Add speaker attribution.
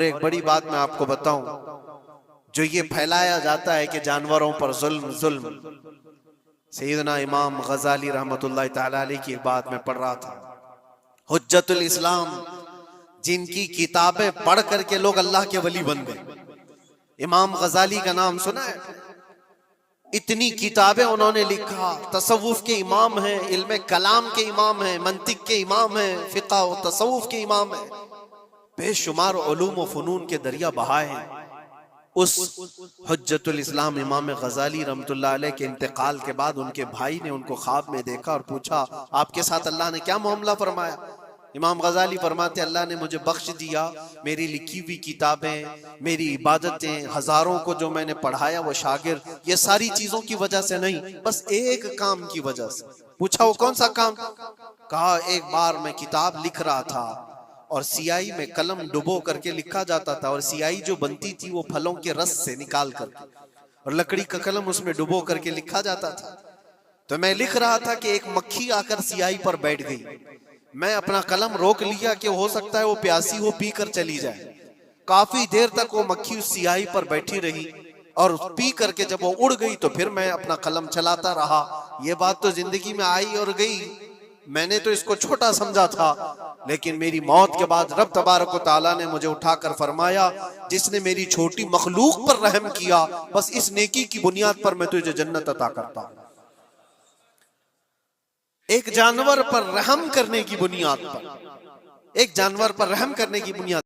Speaker 1: एक बड़ी बात मैं आपको बताऊं, जो ये फैलाया जाता है कि जानवरों पर जुल्म जुल्म, सैयदना इमाम गजाली रहमतुल्लाह तआला अलैह की एक बात मैं पढ़ रहा था। हुज्जतुल इस्लाम, जिनकी किताबें पढ़ करके लोग अल्लाह के वली बन गए। इमाम गजाली का नाम सुना है? इतनी किताबें उन्होंने लिखा, तसव्वुफ के इमाम हैं, इल्म कलाम के इमाम हैं, मंतिक के इमाम हैं, फिक़ह और तसव्वुफ के इमाम हैं, बेशुमार उलूम व फनून के दरिया बहाए हैं। उस हुज्जतुल इस्लाम इमाम गजाली रहमतुल्लाह अलैह के इंतकाल के बाद उनके भाई ने उनको ख्वाब में देखा और पूछा, आपके साथ अल्लाह ने क्या मामला फरमाया? इमाम गजाली फरमाते, अल्लाह ने मुझे बख्श दिया, मेरी लिखी हुई किताबें, मेरी इबादतें, हजारों को जो मैंने पढ़ाया वो शागिर्द, ये सारी चीजों की वजह से नहीं, बस एक काम की वजह से। पूछा वो कौन सा काम? कहा एक बार मैं किताब लिख रहा था और सियाही में कलम डुबो करके लिखा जाता था, और सियाही जो बनती थी वो फलों के रस से निकाल करके, और लकड़ी का कलम उसमें डुबो करके लिखा जाता था। तो मैं लिख रहा था कि एक मक्खी आकर सियाही पर बैठ गई। मैं अपना कलम रोक लिया कि हो सकता है वो प्यासी हो, पी कर चली जाए। काफी देर तक वो मक्खी उस सियाही पर बैठी रही, और पी करके जब वो उड़ गई तो फिर मैं अपना कलम चलाता रहा। ये बात तो जिंदगी में आई और गई, मैंने तो इसको छोटा समझा था, लेकिन मेरी मौत के बाद रब तबारक व तआला ने मुझे उठाकर फरमाया, जिसने मेरी छोटी मखलूक पर रहम किया, बस इस नेकी की बुनियाद पर मैं तुझे जन्नत अता करता हूं। एक जानवर पर रहम करने की बुनियाद पर, एक जानवर पर रहम करने की बुनियाद